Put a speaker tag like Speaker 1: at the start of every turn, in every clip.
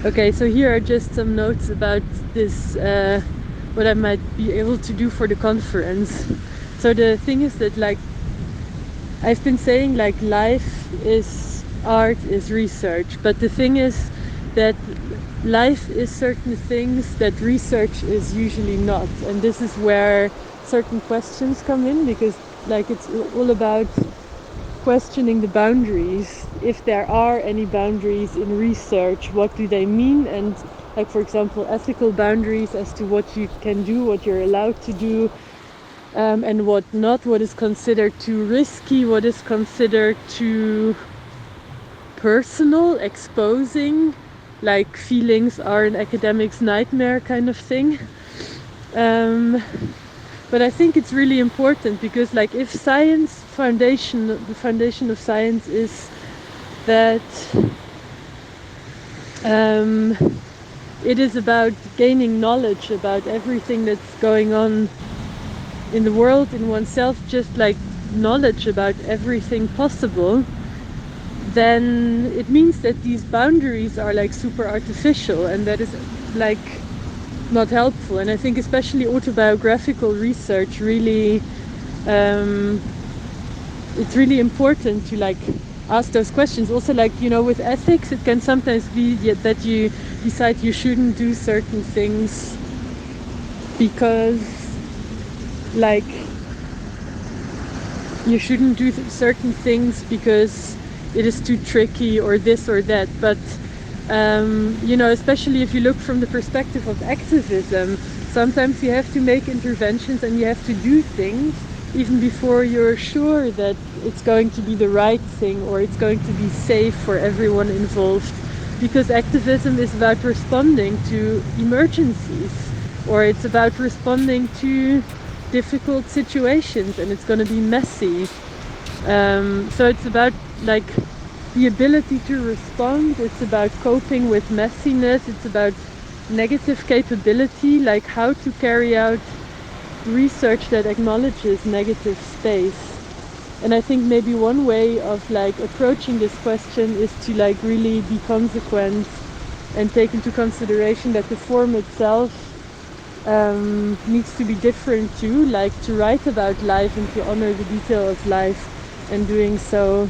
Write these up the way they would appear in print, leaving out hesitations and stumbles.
Speaker 1: Okay, so here are just some notes about this, what I might be able to do for the conference. So the thing is that, like, I've been saying, like, life is art, is research, but the thing is that life is certain things that research is usually not, and this is where certain questions come in, because, like, it's all about questioning the boundaries. If there are any boundaries in research, what do they mean? And, like, for example, ethical boundaries as to what you can do, what you're allowed to do, and what not, what is considered too risky, what is considered too personal, exposing, like feelings are an academic's nightmare kind of thing. But I think it's really important because, like, if the foundation of science is that it is about gaining knowledge about everything that's going on in the world, in oneself, just like knowledge about everything possible, then it means that these boundaries are like super artificial, and that is like not helpful. And I think especially autobiographical research really it's really important to, like, ask those questions. Also, like, you know, with ethics it can sometimes be that you decide you shouldn't do certain things because, like, you shouldn't do certain things because it is too tricky or this or that. But you know, especially if you look from the perspective of activism, sometimes you have to make interventions and you have to do things even before you're sure that it's going to be the right thing or it's going to be safe for everyone involved, because activism is about responding to emergencies, or it's about responding to difficult situations, and it's going to be messy. So it's about, like, the ability to respond. It's about coping with messiness. It's about negative capability, like how to carry out research that acknowledges negative space. And I think maybe one way of, like, approaching this question is to, like, really be consequent and take into consideration that the form itself needs to be different too, like to write about life and to honor the detail of life, and doing so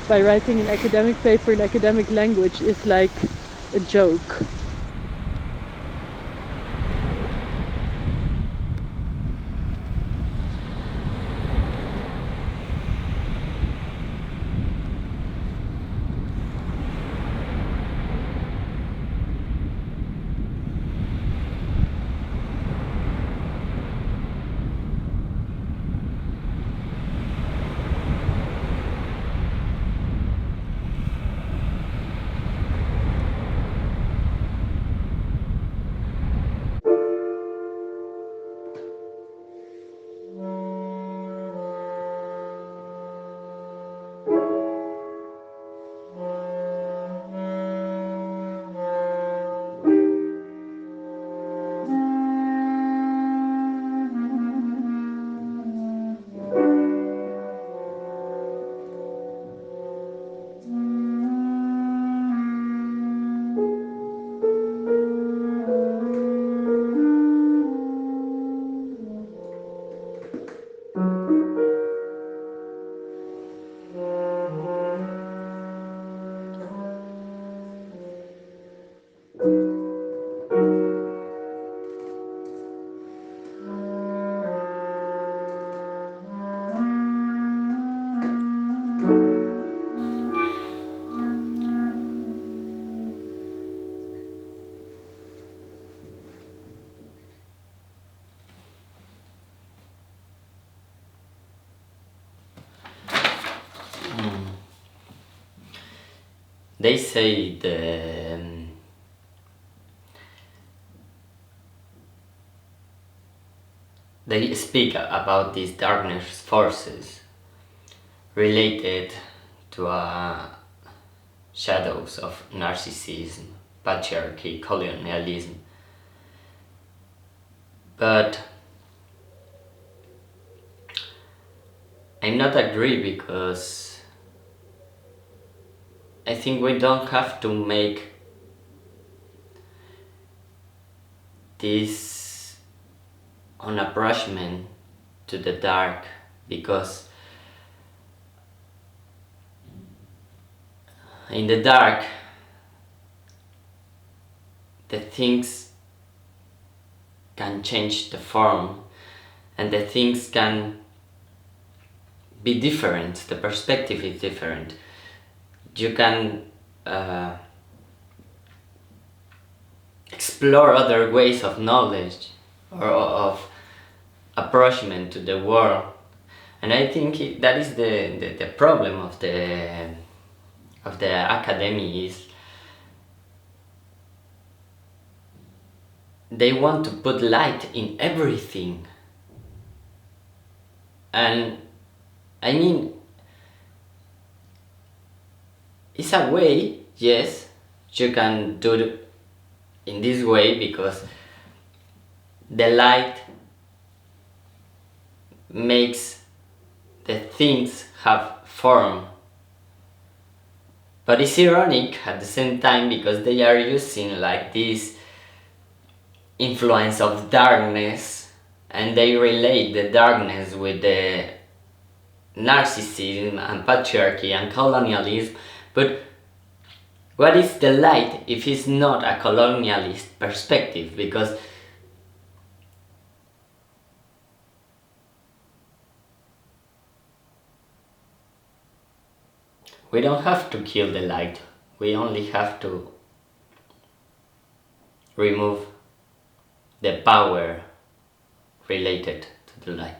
Speaker 1: by writing an academic paper in academic language is like a joke.
Speaker 2: They say they speak about these darkness forces related to shadows of narcissism, patriarchy, colonialism. But I'm not agree, because I think we don't have to make this unapproachment to the dark, because in the dark the things can change the form and the things can be different, the perspective is different. You can explore other ways of knowledge or of approachment to the world, and I think that is the problem of the academy, is they want to put light in everything. And I mean, it's a way, yes, you can do it in this way, because the light makes the things have form. But it's ironic at the same time, because they are using like this influence of darkness, and they relate the darkness with the narcissism and patriarchy and colonialism. But what is the light if it's not a colonialist perspective? Because we don't have to kill the light, we only have to remove the power related to the light.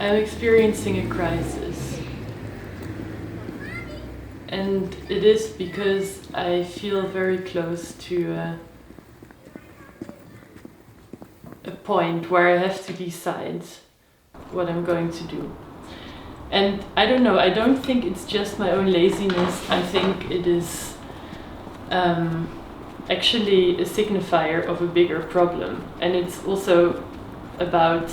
Speaker 1: I'm experiencing a crisis, and it is because I feel very close to a point where I have to decide what I'm going to do. And I don't know, I don't think it's just my own laziness. I think it is actually a signifier of a bigger problem, and it's also about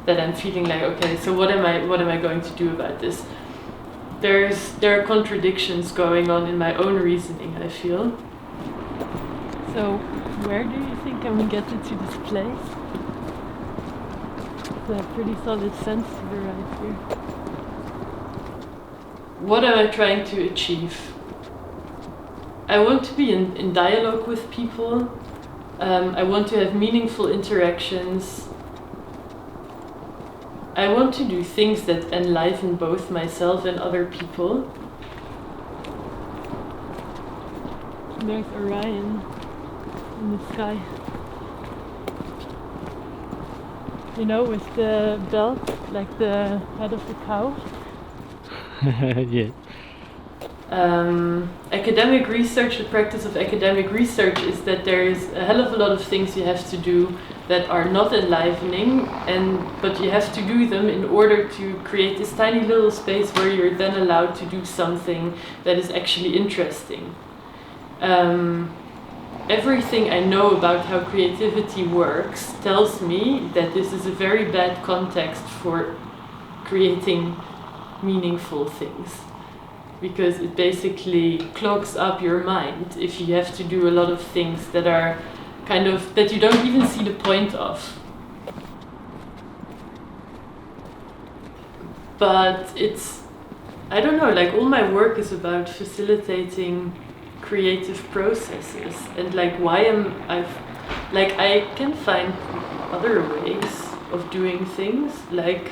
Speaker 1: that I'm feeling like, okay, so what am I going to do about this? There are contradictions going on in my own reasoning, I feel. So where do you think I'm getting to this place? It's a pretty solid sensor right here. What am I trying to achieve? I want to be in dialogue with people. I want to have meaningful interactions. I want to do things that enliven both myself and other people. There's Orion in the sky. You know, with the belt, like the head of the cow.
Speaker 3: Yeah.
Speaker 1: Academic research, the practice of academic research is that there is a hell of a lot of things you have to do that are not enlivening, but you have to do them in order to create this tiny little space where you're then allowed to do something that is actually interesting. Everything I know about how creativity works tells me that this is a very bad context for creating meaningful things, because it basically clogs up your mind if you have to do a lot of things that are kind of, that you don't even see the point of. But it's, I don't know, like all my work is about facilitating creative processes, and like I can find other ways of doing things. Like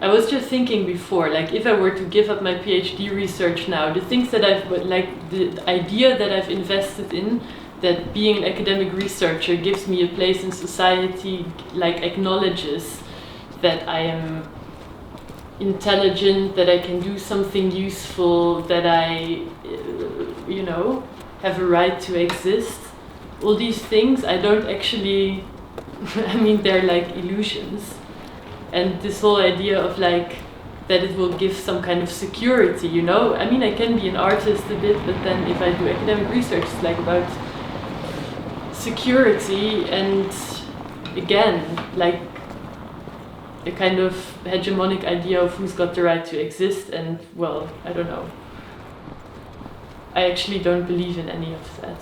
Speaker 1: I was just thinking before, like if I were to give up my PhD research now, the things that the idea that I've invested in, that being an academic researcher gives me a place in society, like acknowledges that I am intelligent, that I can do something useful, that I, have a right to exist. All these things I don't actually, I mean, they're like illusions. And this whole idea of like, that it will give some kind of security, I mean, I can be an artist a bit, but then if I do academic research, it's like about security, and again, like a kind of hegemonic idea of who's got the right to exist, and well, I don't know. I actually don't believe in any of that.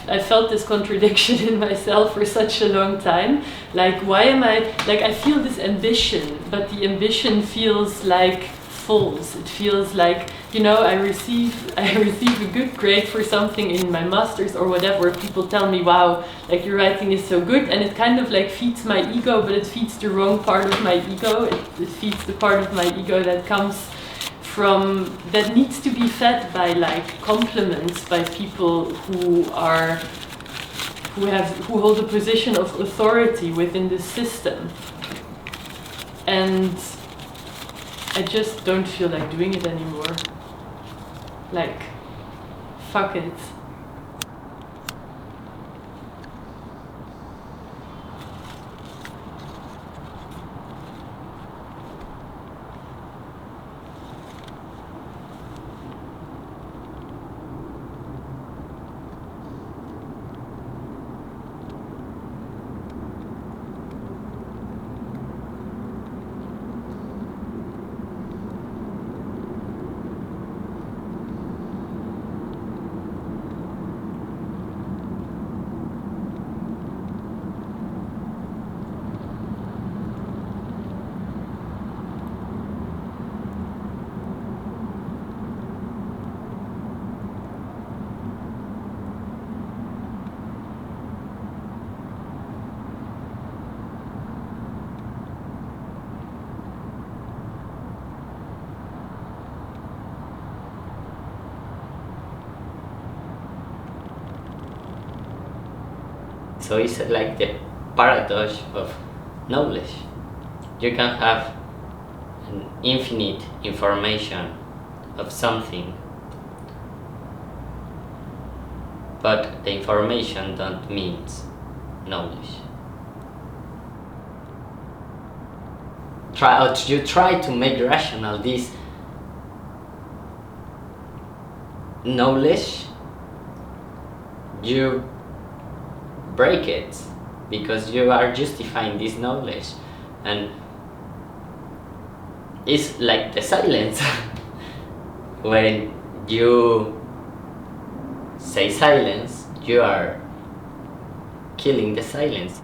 Speaker 1: I felt this contradiction in myself for such a long time. Like, why am I, like, I feel this ambition, but the ambition feels like false. It feels like, I receive a good grade for something in my master's or whatever. People tell me, wow, like your writing is so good, and it kind of like feeds my ego, but it feeds the wrong part of my ego. It feeds the part of my ego that comes from, that needs to be fed by like compliments by people who hold a position of authority within the system. And I just don't feel like doing it anymore. Like, fuck it.
Speaker 2: So it's like the paradox of knowledge. You can have an infinite information of something, but the information don't means knowledge. You try to make rational this knowledge, you break it, because you are justifying this knowledge, and it's like the silence. when you say silence, you are killing the silence.